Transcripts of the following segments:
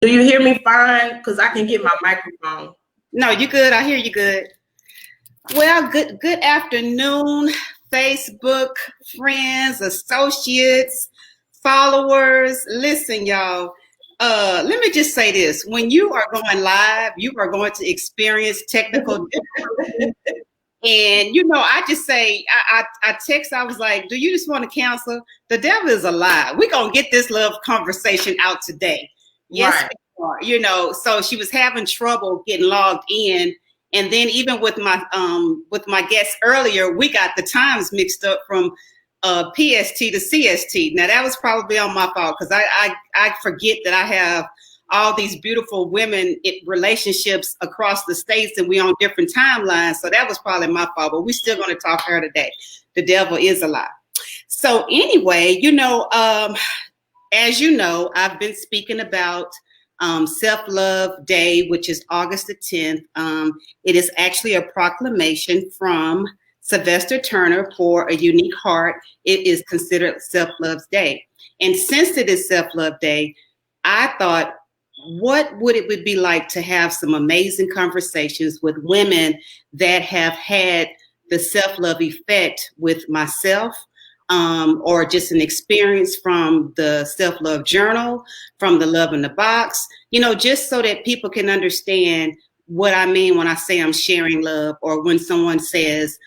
Do you hear me fine? Because I can get my microphone. No, you good. I hear you good. Well, good afternoon, Facebook friends, associates, followers. Listen, y'all. Let me just say this. When you are going live, you are going to experience technical difficulties. And I just say, I text, I was like, do you just want to cancel? The devil is a lie. We're gonna get this love conversation out today. Yes, Right. so she was having trouble getting logged in. And then even with my guests earlier, we got the times mixed up from PST to CST. Now that was probably on my fault because I forget that I have all these beautiful women in relationships across the states and we on different timelines. So that was probably my fault, but we're still going to talk to her today. The devil is a lie. So anyway, as you know, I've been speaking about Self-Love Day, which is August the 10th. It is actually a proclamation from Sylvester Turner for a unique heart. It is considered Self-Love Day. And since it is Self-Love Day, I thought, what would it be like to have some amazing conversations with women that have had the self-love effect with myself, or just an experience from the self-love journal, from the Love in the Box, just so that people can understand what I mean when I say I'm sharing love, or when someone says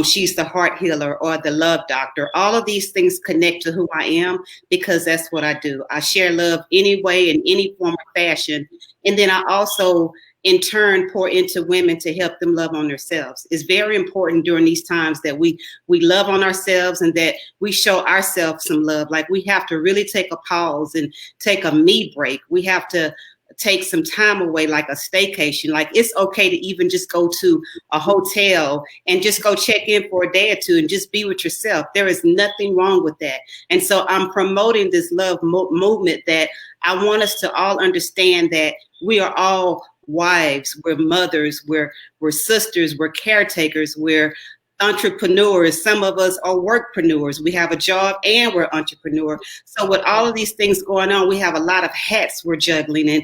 she's the heart healer or the love doctor. All of these things connect to who I am because that's what I do. I share love anyway, in any form or fashion. And then I also, in turn, pour into women to help them love on themselves. It's very important during these times that we love on ourselves and that we show ourselves some love. Like, we have to really take a pause and take a me break. We have to take some time away, like a staycation. Like, it's okay to even just go to a hotel and just go check in for a day or two and just be with yourself. There is nothing wrong with that. And so I'm promoting this love movement that I want us to all understand that we are all wives, we're mothers, we're sisters, we're caretakers, we're entrepreneurs. Some of us are workpreneurs. We have a job and we're entrepreneur. So with all of these things going on, we have a lot of hats we're juggling. And,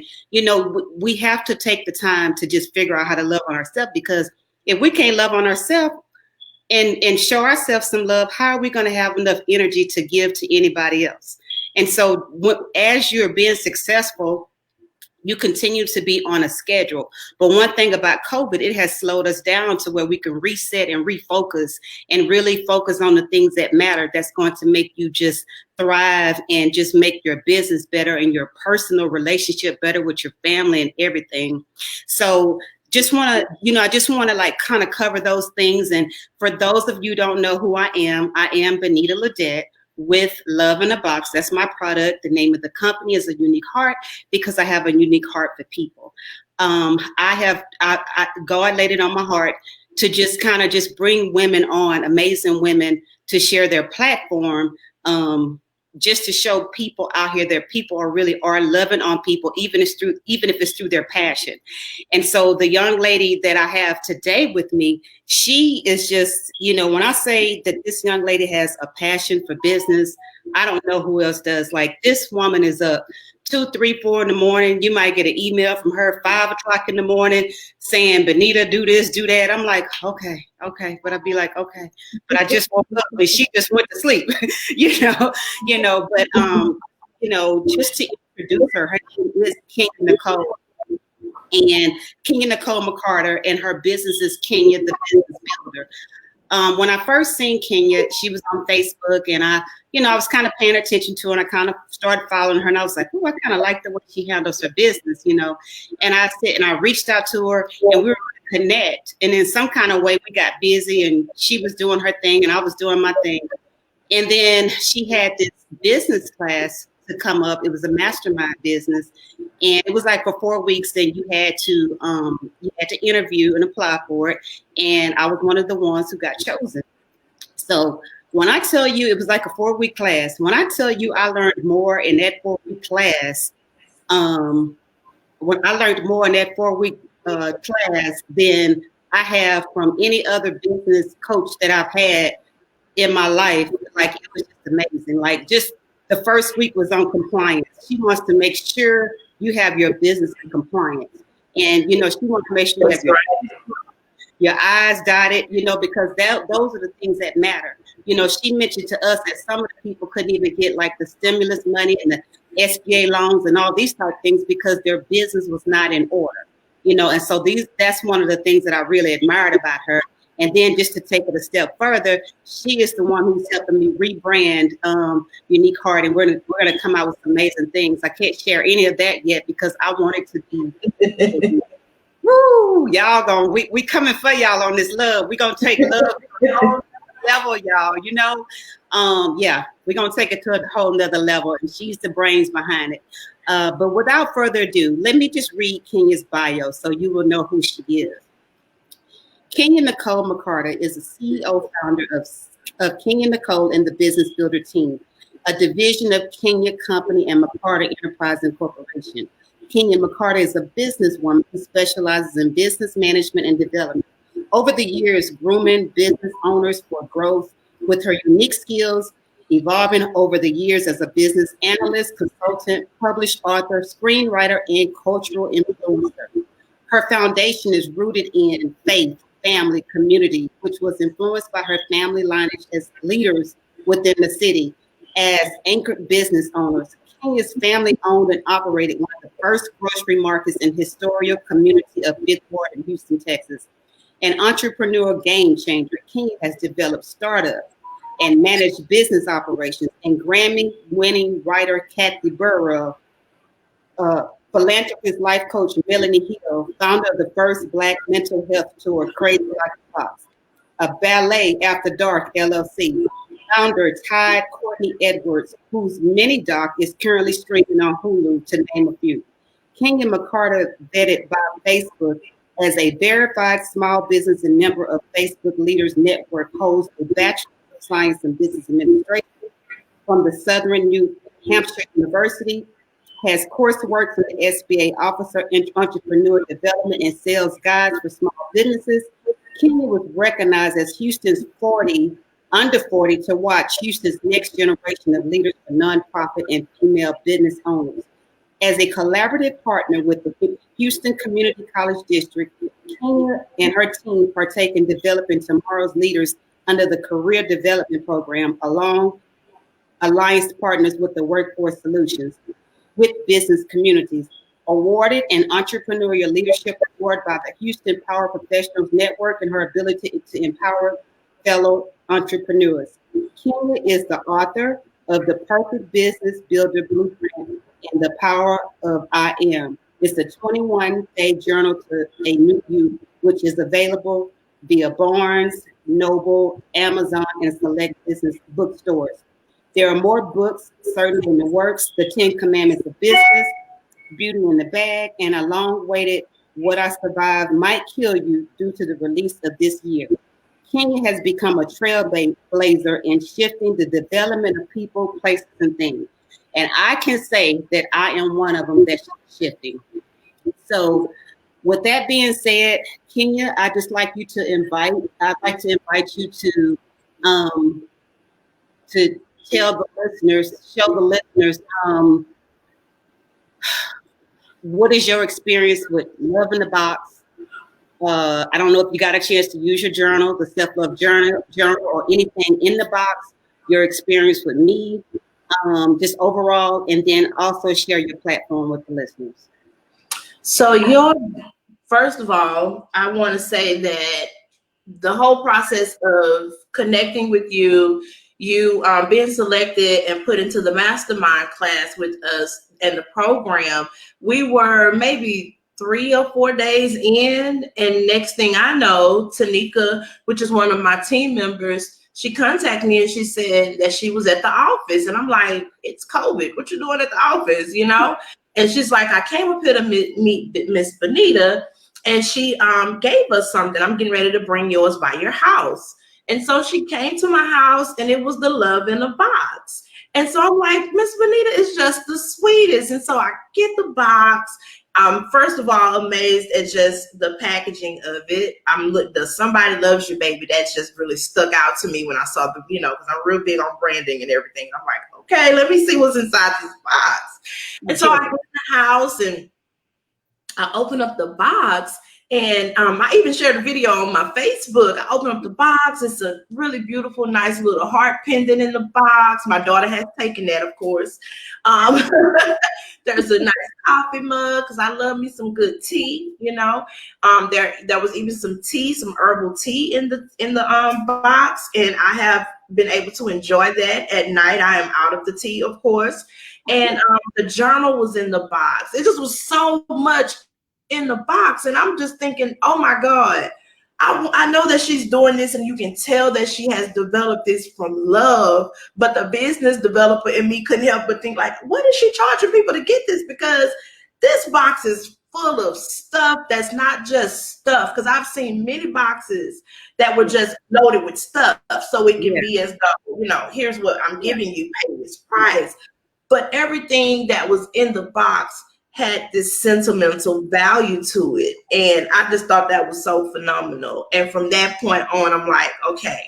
we have to take the time to just figure out how to love on ourselves, because if we can't love on ourselves and show ourselves some love, how are we going to have enough energy to give to anybody else? And so as you're being successful, you continue to be on a schedule. But one thing about COVID, it has slowed us down to where we can reset and refocus and really focus on the things that matter. That's going to make you just thrive and just make your business better and your personal relationship better with your family and everything. So just want to, I just want to like kind of cover those things. And for those of you who don't know who I am Benita Ledet with Love in a Box. That's my product. The name of the company is A Unique Heart, because I have a unique heart for people. God laid it on my heart to just kind of just bring women on, amazing women, to share their platform, just to show people out here that people are loving on people, even if it's through their passion. And so the young lady that I have today with me, she is just, when I say that this young lady has a passion for business, I don't know who else does. Like, this woman is up 2, 3, 4 in the morning. You might get an email from her 5 o'clock in the morning saying, Benita, do this, do that. I'm like, okay. But I'd be like, okay, but I just woke up and she just went to sleep, but just to introduce her name is Nicole. And Nicole McCarter, and her business is Kenya the Business Builder. When I first seen Kenya, she was on Facebook, and I was kind of paying attention to her, and I kind of started following her, and I was like, oh, I kind of like the way she handles her business, and I reached out to her, and we were going to connect, and in some kind of way we got busy, and she was doing her thing, and I was doing my thing. And then she had this business class to come up. It was a mastermind business, and it was like for 4 weeks. Then you had to interview and apply for it, and I was one of the ones who got chosen. So when I tell you it was like a 4-week class, when I tell you I learned more in that 4-week class, when I learned more in that 4-week class than I have from any other business coach that I've had in my life. Like, it was just amazing. Like, just the first week was on compliance. She wants to make sure you have your business in compliance. And, you know, she wants to make sure you have your I's dotted, you know, because those are the things that matter. You know, she mentioned to us that some of the people couldn't even get like the stimulus money and the SBA loans and all these type of things because their business was not in order, you know. And so that's one of the things that I really admired about her. And then just to take it a step further, she is the one who's helping me rebrand Unique Heart, and we're gonna come out with some amazing things. I can't share any of that yet because I want it to be woo, y'all we coming for y'all on this love. We're gonna take love to a whole level, y'all, you know. Yeah, we're gonna take it to a whole nother level, and she's the brains behind it. But without further ado, let me just read Kenya's bio so you will know who she is. Kenya Nicole McCarter is the CEO founder of Kenya Nicole and the Business Builder Team, a division of Kenya Company and McCarter Enterprise Incorporation. Kenya McCarter is a businesswoman who specializes in business management and development. Over the years, grooming business owners for growth with her unique skills, evolving over the years as a business analyst, consultant, published author, screenwriter, and cultural influencer. Her foundation is rooted in faith, family, community, which was influenced by her family lineage as leaders within the city as anchored business owners. Kenya's family owned and operated one of the first grocery markets in historical community of Fifth Ward in Houston, Texas. An entrepreneur game changer, Kenya has developed startups and managed business operations. And Grammy-winning writer Kathy Burrell, philanthropist, life coach Melanie Hill, founder of the first Black mental health tour, Crazy Like a Fox, a Ballet After Dark LLC, founder Tide Courtney Edwards, whose mini doc is currently streaming on Hulu, to name a few. Kenya McCarter, vetted by Facebook as a verified small business and member of Facebook Leaders Network, holds a Bachelor of Science in Business Administration from the Southern New Hampshire University, has coursework for the SBA Officer in Entrepreneur Development and Sales Guides for Small Businesses. Kenya was recognized as Houston's under 40 to watch Houston's next generation of leaders for nonprofit and female business owners. As a collaborative partner with the Houston Community College District, Kenya and her team partake in developing tomorrow's leaders under the Career Development Program, along alliance partners with the Workforce Solutions with business communities. Awarded an Entrepreneurial Leadership Award by the Houston Power Professionals Network and her ability to empower fellow entrepreneurs. Kenya is the author of The Perfect Business Builder Blueprint and The Power of I Am. It's a 21-day journal to a new you, which is available via Barnes, Noble, Amazon, and select business bookstores. There are more books certainly in the works: The 10 Commandments of Business, Beauty in the Bag, and a long-awaited What I Survived Might Kill You due to the release of this year. Kenya has become a trailblazer in shifting the development of people, places, and things. And I can say that I am one of them that's shifting. So with that being said, Kenya, I'd like to invite you to tell the listeners, show the listeners, what is your experience with Love in the Box? I don't know if you got a chance to use your journal, the self-love journal, or anything in the box, your experience with me, just overall, and then also share your platform with the listeners. So first of all, I want to say that the whole process of connecting with you being selected and put into the mastermind class with us and the program, we were maybe 3 or 4 days in, and next thing I know, Tanika, which is one of my team members, she contacted me and she said that she was at the office, and I'm like, it's COVID, what you doing at the office, you know? And she's like, I came up here to meet Miss Benita, and she gave us something. I'm getting ready to bring yours by your house. And so she came to my house, and it was the Love in a Box. And so I'm like, Miss Benita is just the sweetest. And so I get the box. I'm first of all amazed at just the packaging of it. The Somebody Loves You, Baby. That's just really stuck out to me when I saw because I'm real big on branding and everything. I'm like, okay, let me see what's inside this box. And so I go in the house and I open up the box, and I even shared a video on my Facebook. I open up the box. It's a really beautiful, nice little heart pendant in the box. My daughter has taken that, of course. Um, there's a nice coffee mug because I love me some good tea. There was even some tea, some herbal tea in the box, and I have been able to enjoy that at night. I am out of the tea, of course. And the journal was in the box. It just was so much in the box. And I'm just thinking, oh my God, I know that she's doing this, and you can tell that she has developed this from love. But the business developer in me couldn't help but think, like, what is she charging people to get this? Because this box is full of stuff that's not just stuff. Because I've seen many boxes that were just loaded with stuff. So it can be as though, here's what I'm giving you, pay this price. But everything that was in the box had this sentimental value to it. And I just thought that was so phenomenal. And from that point on, I'm like, okay,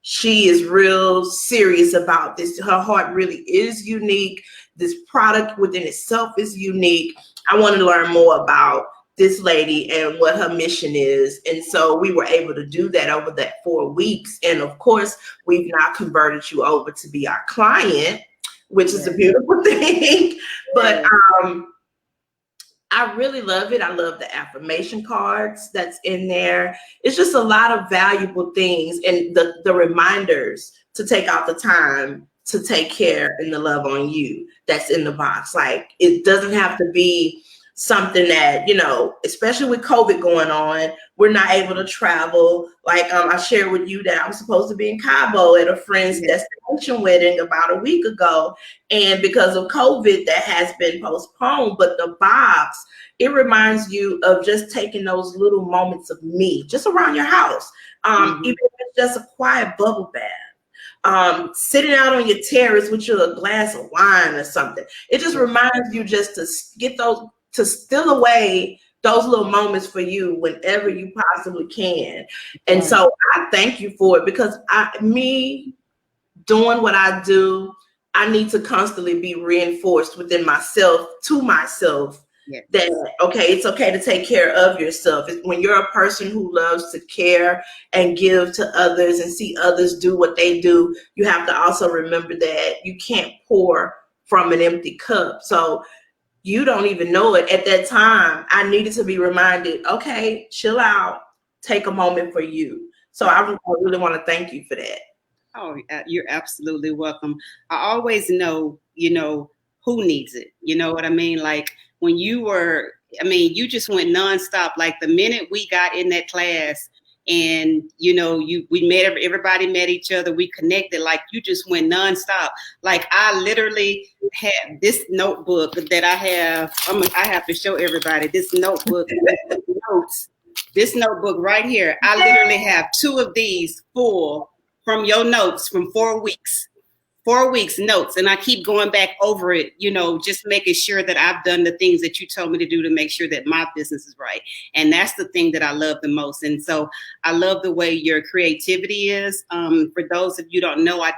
she is real serious about this. Her heart really is unique. This product within itself is unique. I want to learn more about this lady and what her mission is. And so we were able to do that over that 4 weeks. And of course, we've now converted you over to be our client, which is a beautiful thing. But I really love it. I love the affirmation cards that's in there. It's just a lot of valuable things, and the reminders to take out the time to take care and to love on you that's in the box. Like, it doesn't have to be something that, especially with COVID going on, we're not able to travel. Like I shared with you that I was supposed to be in Cabo at a friend's destination wedding about a week ago. And because of COVID, that has been postponed. But the box, it reminds you of just taking those little moments of me just around your house. Even if it's just a quiet bubble bath. Sitting out on your terrace with your glass of wine or something. It just reminds you just to get those, to steal away those little moments for you whenever you possibly can. And so I thank you for it, because me doing what I do, I need to constantly be reinforced within myself, to myself, that, okay, it's okay to take care of yourself. When you're a person who loves to care and give to others and see others do what they do, you have to also remember that you can't pour from an empty cup. So you don't even know it. At that time, I needed to be reminded, okay, chill out, take a moment for you. So I really want to thank you for that. Oh, you're absolutely welcome. I always know, who needs it. You know what I mean? Like, when you just went nonstop. Like, the minute we got in that class, and everybody met each other, we connected, like, you just went nonstop. Like, I literally had this notebook that I have to show everybody this notebook. Notes, this notebook right here. I literally have 2 of these full from your notes from 4 weeks. 4 weeks notes, and I keep going back over it, just making sure that I've done the things that you told me to do to make sure that my business is right. And that's the thing that I love the most. And so I love the way your creativity is. For those of you who don't know, I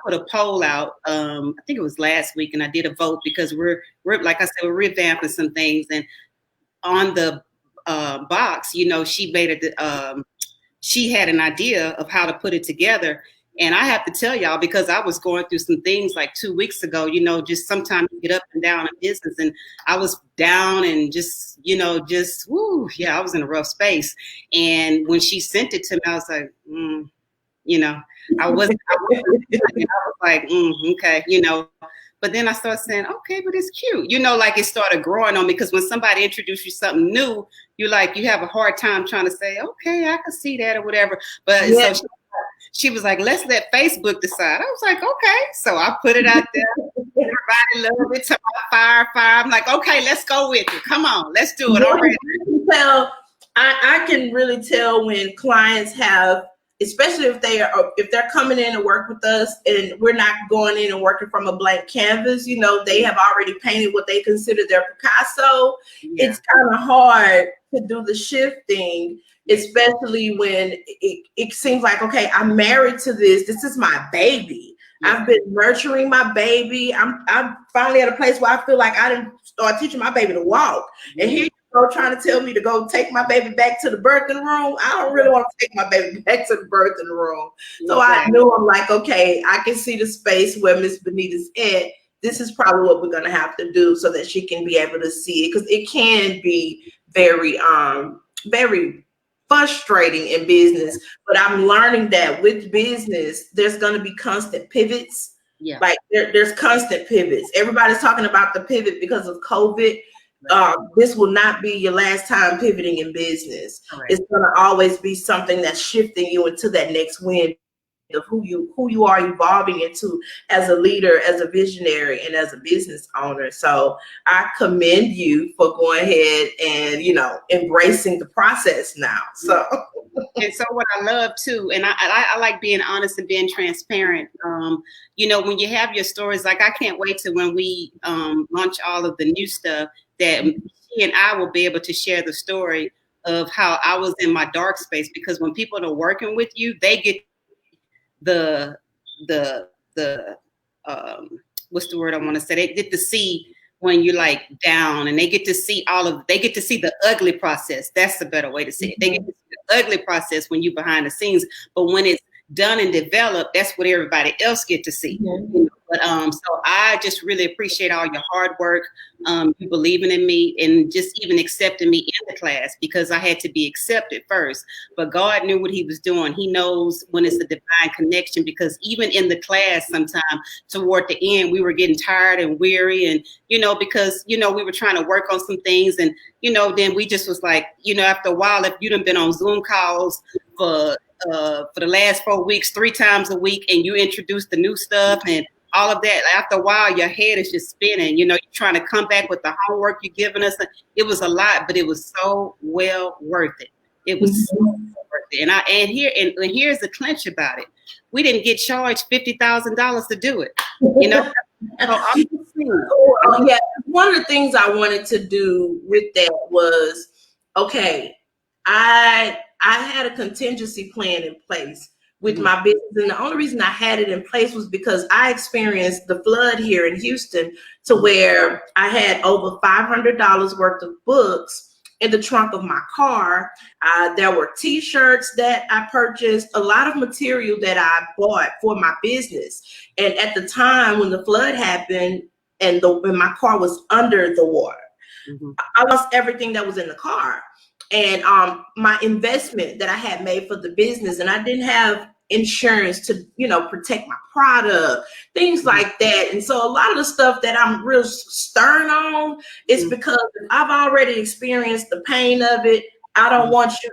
put a poll out, I think it was last week, and I did a vote, because we're like I said, we're revamping some things. And on the box, she made it, she had an idea of how to put it together. And I have to tell y'all, because I was going through some things like 2 weeks ago, just sometimes you get up and down in business, and I was down and just, I was in a rough space. And when she sent it to me, I was like, I was like, okay, But then I started saying, okay, but it's cute. Like, it started growing on me, because when somebody introduces you something new, you have a hard time trying to say, okay, I can see that or whatever. But so she was like, let's let Facebook decide. I was like, okay. So I put it out there. Everybody loved it. Fire. I'm like, okay, let's go with it. Come on, let's do it already. I can really tell when clients have, especially if they're coming in to work with us, and we're not going in and working from a blank canvas, they have already painted what they consider their Picasso. Yeah. It's kind of hard to do the shifting, especially when it seems like, okay, I'm married to this. This is my baby. I've been nurturing my baby. I'm finally at a place where I feel like I didn't start teaching my baby to walk. And here you go trying to tell me to go take my baby back to the birthing room. I don't really want to take my baby back to the birthing room. So I knew, I'm like, okay, I can see the space where Miss Benita's at. This is probably what we're gonna have to do so that she can be able to see it, because it can be very very frustrating in business. But I'm learning that with business, there's going to be constant pivots. Yeah. Like there's constant pivots. Everybody's talking about the pivot because of COVID. This will not be your last time pivoting in business. Correct. It's going to always be something that's shifting you into that next wind of who you are evolving into as a leader, as a visionary, and as a business owner. So I commend you for going ahead and, embracing the process now. So and so what I love too, and I like being honest and being transparent. When you have your stories, like I can't wait to when we launch all of the new stuff, that she and I will be able to share the story of how I was in my dark space, because when people are working with you, they get the what's the word I want to say? They get to see when you're like down, and they get to see the ugly process. That's the better way to say it. They get to see the ugly process when you're behind the scenes, but when it's done and developed, that's what everybody else get to see. But so I just really appreciate all your hard work, you believing in me, and just even accepting me in the class, because I had to be accepted first. But God knew what he was doing. He knows when it's a divine connection, because even in the class, sometime toward the end, we were getting tired and weary, and because we were trying to work on some things, and then we just was like, after a while, if you done been on Zoom calls for the last 4 weeks, 3 times a week, and you introduce the new stuff and all of that, after a while, your head is just spinning. You're trying to come back with the homework you're giving us. It was a lot, but it was so well worth it. It was so worth it. And here's the clinch about it. We didn't get charged $50,000 to do it. So I'm just saying. Yeah, one of the things I wanted to do with that was, okay, I had a contingency plan in place with my business. And the only reason I had it in place was because I experienced the flood here in Houston, to where I had over $500 worth of books in the trunk of my car. There were t-shirts that I purchased, a lot of material that I bought for my business. And at the time when the flood happened and my car was under the water, I lost everything that was in the car. And my investment that I had made for the business, and I didn't have insurance to protect my product, things like that. And so a lot of the stuff that I'm real stern on is because I've already experienced the pain of it. I don't want you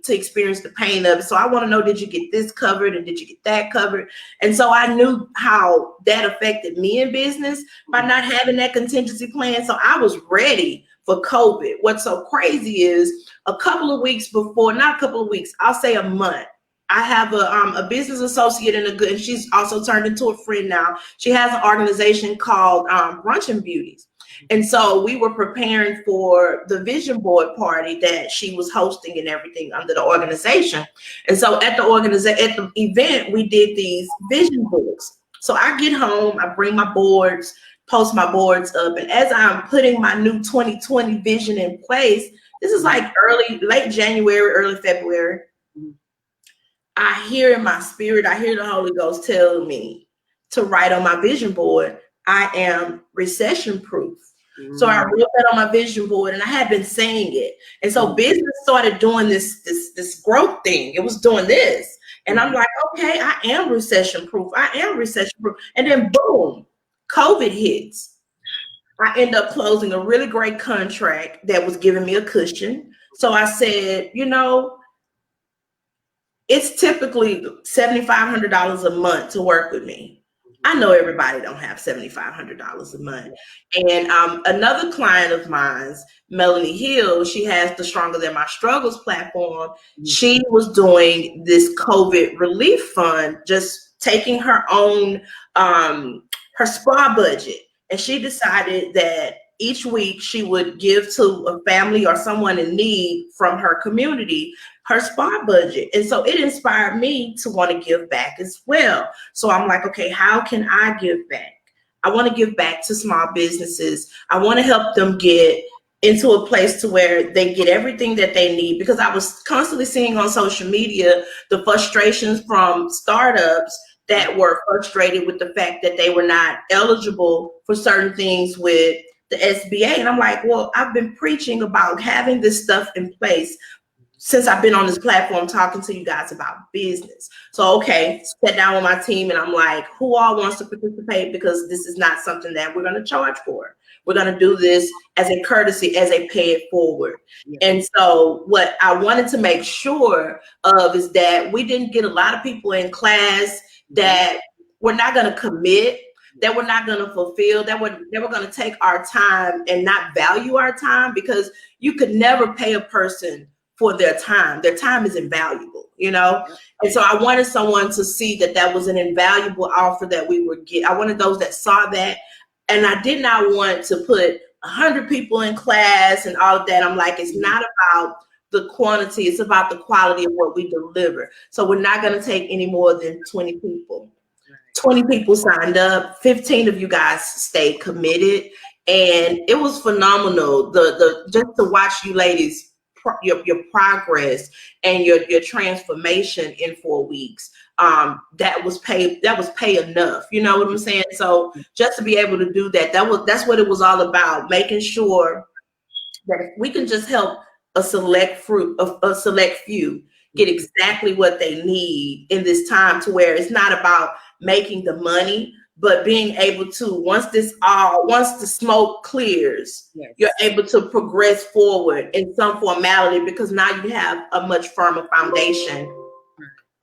to experience the pain of it. So I want to know, did you get this covered and did you get that covered? And so I knew how that affected me in business by not having that contingency plan. So I was ready for COVID. What's so crazy is a couple of weeks before, not a couple of weeks, I'll say a month, I have a business associate and she's also turned into a friend now. She has an organization called Brunch and Beauties. And so we were preparing for the vision board party that she was hosting and everything under the organization. And so at the event, we did these vision boards. So I get home, I bring my boards, post my boards up. And as I'm putting my new 2020 vision in place, this is like late January, early February, I hear in my spirit, I hear the Holy Ghost tell me to write on my vision board, I am recession proof. So I wrote that on my vision board, and I had been saying it. And so business started doing this growth thing. It was doing this. And I'm like, okay, I am recession proof. I am recession proof. And then boom, COVID hits. I end up closing a really great contract that was giving me a cushion. So I said, it's typically $7,500 a month to work with me. I know everybody don't have $7,500 a month. And another client of mine, Melanie Hill, she has the Stronger Than My Struggles platform. She was doing this COVID relief fund, just taking her own, her spa budget. And she decided that each week she would give to a family or someone in need from her community her spa budget. And so it inspired me to want to give back as well. So I'm like, okay, how can I give back? I want to give back to small businesses. I want to help them get into a place to where they get everything that they need, because I was constantly seeing on social media the frustrations from startups that were frustrated with the fact that they were not eligible for certain things with the SBA. And I'm like, well, I've been preaching about having this stuff in place since I've been on this platform talking to you guys about business. So, okay, sat down with my team and I'm like, who all wants to participate? Because this is not something that we're going to charge for. We're going to do this as a courtesy, as a pay it forward. Yeah. And so what I wanted to make sure of is that we didn't get a lot of people in class that were not going to commit, that we're not going to fulfill, that we're going to take our time and not value our time, because you could never pay a person for their time. Their time is invaluable, you know? And so I wanted someone to see that that was an invaluable offer that we would get. I wanted those that saw that. And I did not want to put 100 people in class and all of that. I'm like, it's not about the quantity, it's about the quality of what we deliver. So we're not going to take any more than 20 people. 20 people signed up, 15 of you guys stayed committed, and it was phenomenal. The just to watch you ladies, your progress and your transformation in 4 weeks. That was pay enough. You know what I'm saying? So just to be able to do that, that's what it was all about, making sure that if we can just help a select few get exactly what they need in this time, to where it's not about making the money, but being able to, once the smoke clears, yes, you're able to progress forward in some formality, because now you have a much firmer foundation.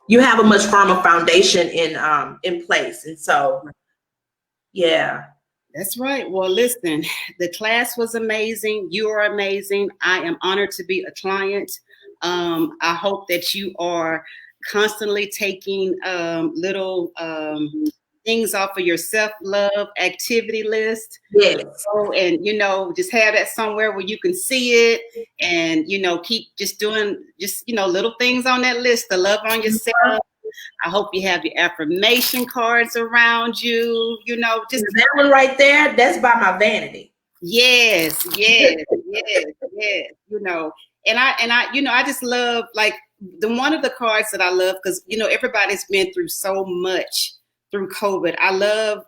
You have a much firmer foundation in place. And so, yeah. That's right. Well, listen, the class was amazing. You are amazing. I am honored to be a client. I hope that you are constantly taking little things off of your self-love activity list. Yes. And, just have that somewhere where you can see it, and, keep just doing little things on that list to love on yourself. I hope you have your affirmation cards around you, just that one right there, that's by my vanity. Yes. And I just love, like, one of the cards that I love, because, everybody's been through so much through COVID. I love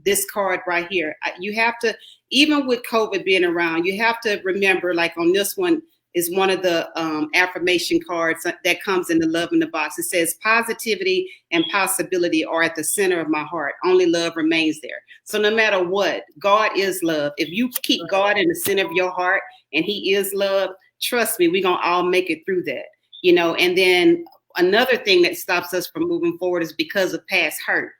this card right here. You have to, even with COVID being around, you have to remember, like on this one is one of the affirmation cards that comes in the Love in the Box. It says, positivity and possibility are at the center of my heart. Only love remains there. So no matter what, God is love. If you keep God in the center of your heart and he is love, trust me, we're going to all make it through that, And then another thing that stops us from moving forward is because of past hurt.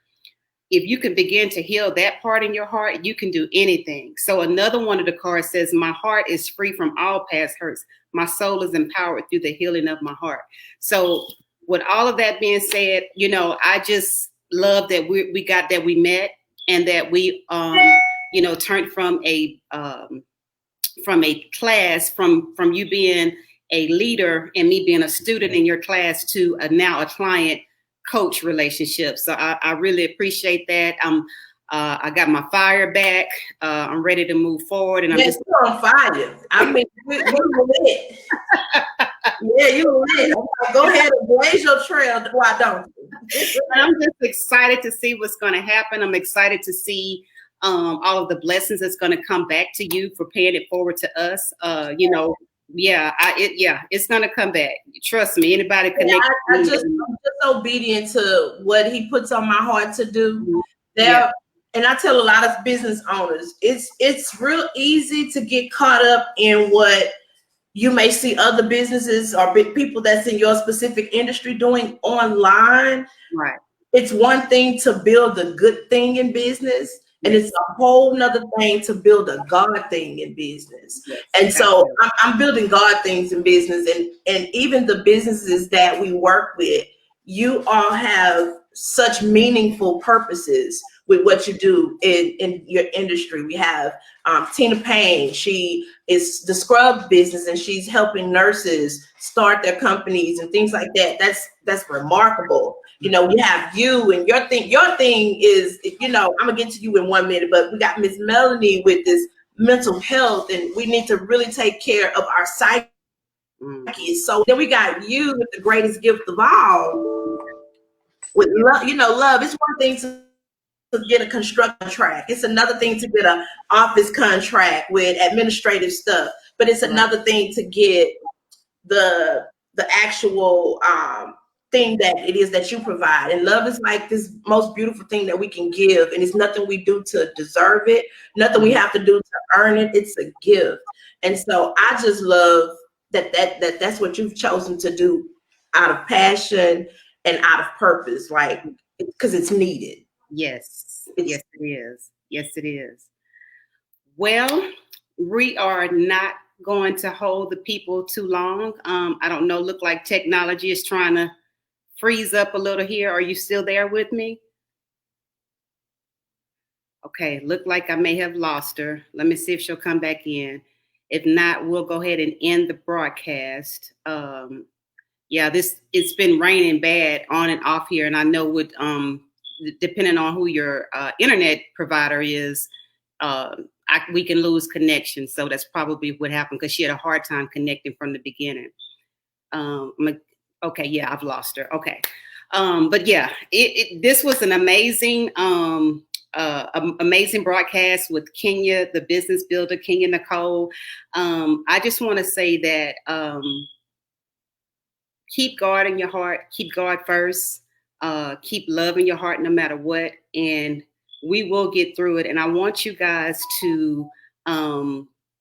If you can begin to heal that part in your heart, you can do anything. So another one of the cards says, my heart is free from all past hurts. My soul is empowered through the healing of my heart. So with all of that being said, I just love that we met, and that we, turned from a class, from you being a leader and me being a student in your class to now a client coach relationship. So I really appreciate that. I got my fire back. I'm ready to move forward, and I'm just on fire. I mean, you're lit. Yeah, you're lit. Go ahead and blaze your trail. Why don't you? I'm just excited to see what's going to happen. I'm excited to see all of the blessings that's going to come back to you for paying it forward to us. It's going to come back. Trust me. Anybody connect? I'm just obedient to what he puts on my heart to do. And I tell a lot of business owners, it's real easy to get caught up in what you may see other businesses or big people that's in your specific industry doing online. Right. It's one thing to build a good thing in business, and it's a whole nother thing to build a God thing in business. Yes, and so I'm building God things in business, and even the businesses that we work with, you all have such meaningful purposes with what you do in your industry. We have Tina Payne. She is the scrub business, and she's helping nurses start their companies and things like that. That's remarkable. You know, we have you and your thing. Your thing is, you know, I'm gonna get to you in 1 minute, but we got Miss Melanie with this mental health, and we need to really take care of our psyche. So then we got you with the greatest gift of all, with love. You know, love. It's one thing to get a construction contract. It's another thing to get an office contract with administrative stuff. But it's another thing to get the actual thing that it is that you provide. And love is like this most beautiful thing that we can give, and it's nothing we do to deserve it, nothing we have to do to earn it. It's a gift. And so I just love that's what you've chosen to do out of passion and out of purpose, like, because it's needed. Yes, yes, it is. Yes, it is. Well, we are not going to hold the people too long. I don't know. Look like technology is trying to freeze up a little here. Are you still there with me? Okay, look like I may have lost her. Let me see if she'll come back in. If not, we'll go ahead and end the broadcast. Yeah, it's been raining bad on and off here, and I know with depending on who your internet provider is, we can lose connection. So that's probably what happened, because she had a hard time connecting from the beginning. Okay, yeah, I've lost her. Okay, but yeah, this was an amazing amazing broadcast with Kenya, the business builder, Kenya Nicole. I just want to say that keep God in your heart, keep God first, keep love in your heart no matter what, and we will get through it. And I want you guys to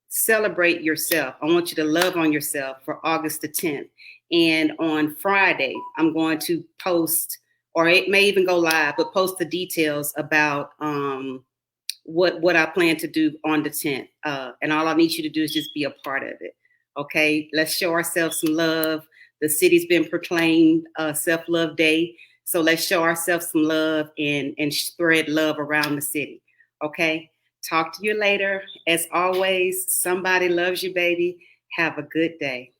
celebrate yourself. I want you to love on yourself for August the 10th. And on Friday, I'm going to post, or it may even go live, but post the details about what I plan to do on the 10th. And all I need you to do is just be a part of it. Okay, let's show ourselves some love. The city's been proclaimed Self-Love Day. So let's show ourselves some love and spread love around the city. Okay, talk to you later. As always, somebody loves you, baby. Have a good day.